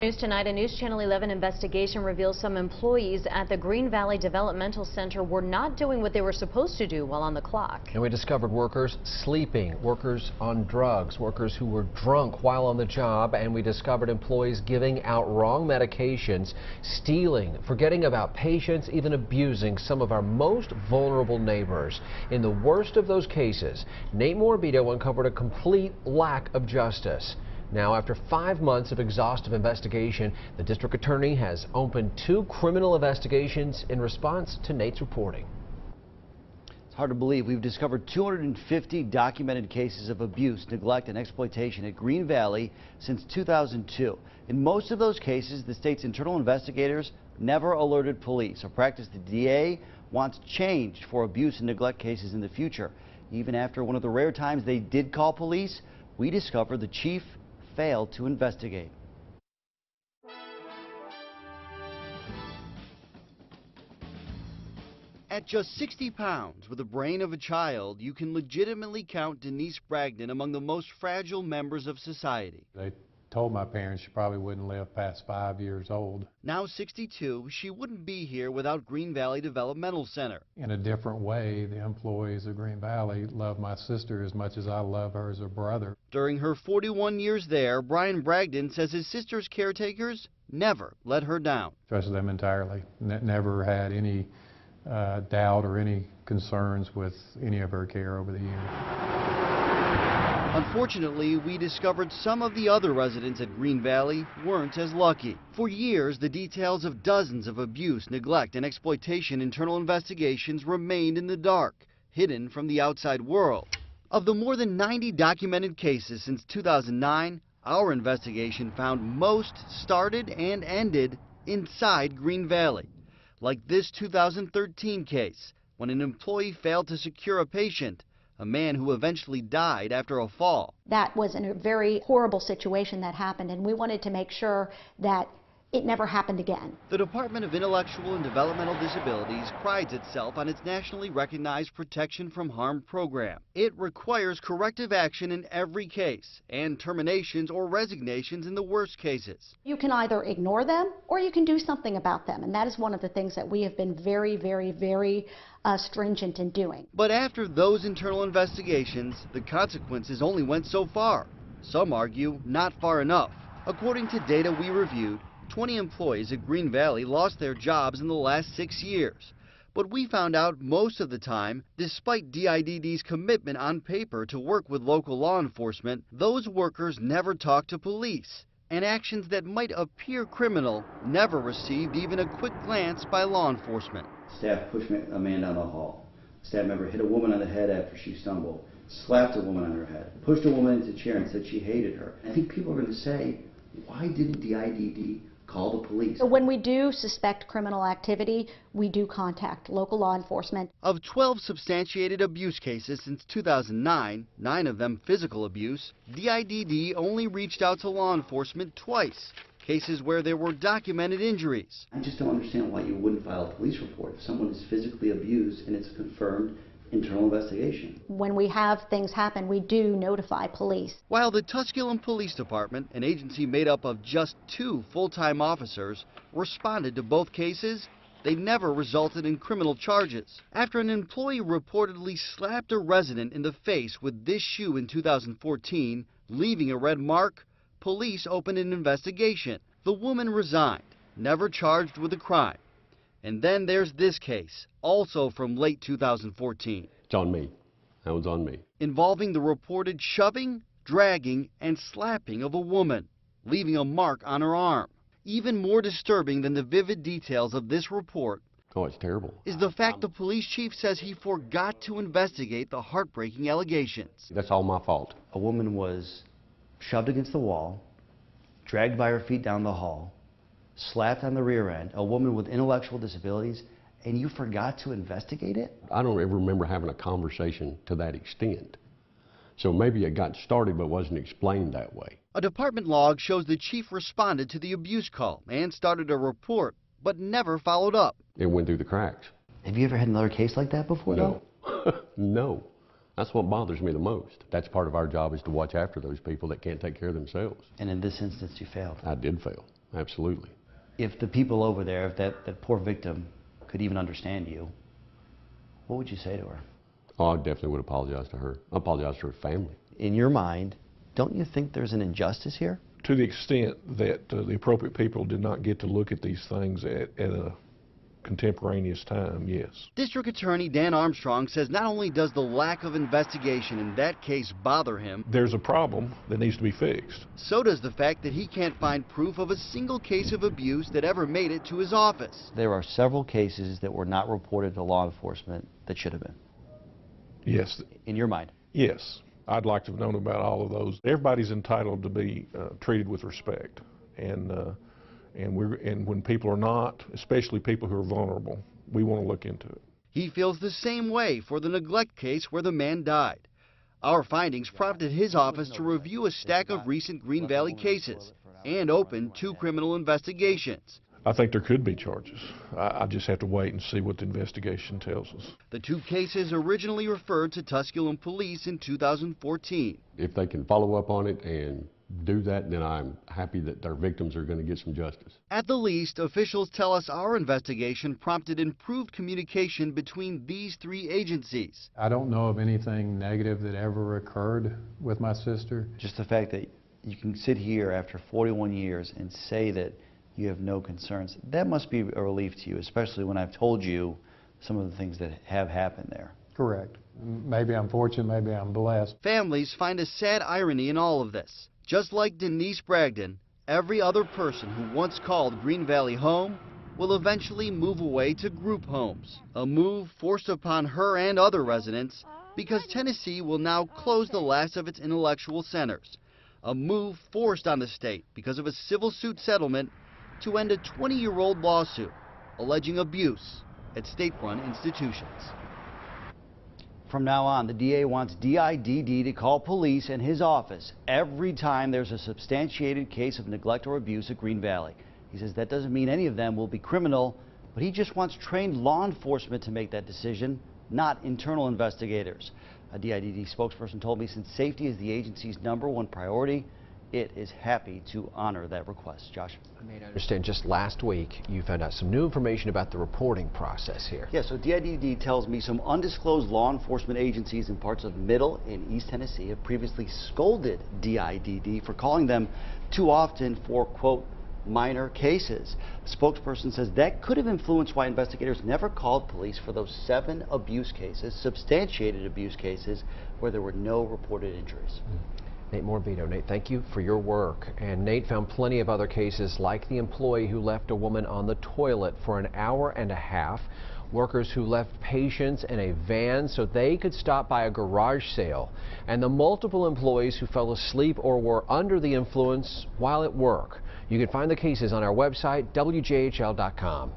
News tonight, a News Channel 11 investigation reveals some employees at the Greene Valley Developmental Center were not doing what they were supposed to do while on the clock. And we discovered workers sleeping, workers on drugs, workers who were drunk while on the job, and we discovered employees giving out wrong medications, stealing, forgetting about patients, even abusing some of our most vulnerable neighbors. In the worst of those cases, Nate Morabito uncovered a complete lack of justice. Now, after 5 months of exhaustive investigation, the district attorney has opened 2 criminal investigations in response to Nate's reporting. It's hard to believe we've discovered 250 documented cases of abuse, neglect, and exploitation at Greene Valley since 2002. In most of those cases, the state's internal investigators never alerted police, a practice the DA wants changed for abuse and neglect cases in the future. Even after one of the rare times they did call police, we discovered the chief failed to investigate. At just 60 pounds, with the brain of a child, you can legitimately count Denise Bragdon among the most fragile members of society. They told my parents she probably wouldn't live past 5 years old. Now 62, she wouldn't be here without Greene Valley Developmental Center. In a different way, the employees of Greene Valley love my sister as much as I love her as a brother. During her 41 years there, Brian Bragdon says his sister's caretakers never let her down. Trusted them entirely. Never had any doubt or any concerns with any of her care over the years. Unfortunately, we discovered some of the other residents at Greene Valley weren't as lucky. For years, the details of dozens of abuse, neglect, and exploitation internal investigations remained in the dark, hidden from the outside world. Of the more than 90 documented cases since 2009, our investigation found most started and ended inside Greene Valley. Like this 2013 case, when an employee failed to secure a patient, a man who eventually died after a fall. That was a very horrible situation that happened, and we wanted to make sure that it never happened again. The Department of Intellectual and Developmental Disabilities prides itself on its nationally recognized Protection from Harm program. It requires corrective action in every case and terminations or resignations in the worst cases. You can either ignore them or you can do something about them, and that is one of the things that we have been very stringent in doing. But after those internal investigations, the consequences only went so far. Some argue not far enough. According to data we reviewed, 20 employees at Greene Valley lost their jobs in the last 6 years. But we found out most of the time, despite DIDD's commitment on paper to work with local law enforcement, those workers never talked to police. And actions that might appear criminal never received even a quick glance by law enforcement. Staff pushed a man down the hall. Staff member hit a woman on the head after she stumbled, slapped a woman on her head, pushed a woman into a chair and said she hated her. I think people are going to say, why didn't DIDD call the police? So when we do suspect criminal activity, we do contact local law enforcement. Of 12 substantiated abuse cases since 2009, 9 of them physical abuse, DIDD only reached out to law enforcement twice. Cases where there were documented injuries. I just don't understand why you wouldn't file a police report if someone is physically abused and it's a confirmed internal investigation. When we have things happen, we do notify police. While the Tusculum Police Department, an agency made up of just 2 full-time officers, responded to both cases, they never resulted in criminal charges. After an employee reportedly slapped a resident in the face with this shoe in 2014, leaving a red mark, police opened an investigation. The woman resigned, never charged with a crime. And then there's this case, also from late 2014. It's on me. That was on me. Involving the reported shoving, dragging, and slapping of a woman, leaving a mark on her arm. Even more disturbing than the vivid details of this report It's terrible. is the fact the police chief says he forgot to investigate the heartbreaking allegations. That's all my fault. A woman was shoved against the wall, dragged by her feet down the hall, slapped on the rear end, a woman with intellectual disabilities, and you forgot to investigate it? I don't ever remember having a conversation to that extent. So maybe it got started but wasn't explained that way. A department log shows the chief responded to the abuse call and started a report, but never followed up. It went through the cracks. Have you ever had another case like that before, No. No. That's what bothers me the most. That's part of our job, is to watch after those people that can't take care of themselves. And in this instance, you failed. I did fail. Absolutely. If the people over there, if that poor victim could even understand you, what would you say to her? Oh, I definitely would apologize to her. I apologize to her family. In your mind, don't you think there's an injustice here? To the extent that the appropriate people did not get to look at these things at a contemporaneous time, yes. District Attorney Dan Armstrong says not only does the lack of investigation in that case bother him, There's a problem that needs to be fixed. so does the fact that he can't find proof of a single case of abuse that ever made it to his office. There are several cases that were not reported to law enforcement that should have been. Yes, In your mind? yes. I'd like to have known about all of those. Everybody's entitled to be treated with respect, and when people are not, especially people who are vulnerable, we want to look into it. He feels the same way for the neglect case where the man died. Our findings prompted his office to review a stack of recent Greene Valley cases and open 2 criminal investigations. I think there could be charges. I just have to wait and see what the investigation tells us. The 2 cases originally referred to Tusculum police in 2014. If they can follow up on it and do that, then I'm happy that their victims are going to get some justice. At the least, officials tell us our investigation prompted improved communication between these 3 agencies. I don't know of anything negative that ever occurred with my sister. Just the fact that you can sit here after 41 years and say that you have no concerns, that must be a relief to you, especially when I've told you some of the things that have happened there. Correct. Maybe I'm fortunate, maybe I'm blessed. Families find a sad irony in all of this. Just like Denise Bragdon, every other person who once called Greene Valley home will eventually move away to group homes, a move forced upon her and other residents because Tennessee will now close the last of its intellectual centers, a move forced on the state because of a civil suit settlement to end a 20-year-old lawsuit alleging abuse at state-run institutions. From now on, the DA wants DIDD to call police and his office every time there's a substantiated case of neglect or abuse at Greene Valley. He says that doesn't mean any of them will be criminal, but he just wants trained law enforcement to make that decision, not internal investigators. A DIDD spokesperson told me since safety is the agency's #1 priority, it is happy to honor that request. Josh? I understand just last week you found out some new information about the reporting process here. Yeah, so DIDD tells me some undisclosed law enforcement agencies in parts of Middle and East Tennessee have previously scolded DIDD for calling them too often for, quote, minor cases. The spokesperson says that could have influenced why investigators never called police for those 7 abuse cases, substantiated abuse cases, where there were no reported injuries. Nate Morbido. Nate, thank you for your work. And Nate found plenty of other cases like the employee who left a woman on the toilet for an hour and a half, workers who left patients in a van so they could stop by a garage sale, and the multiple employees who fell asleep or were under the influence while at work. You can find the cases on our website, WJHL.com.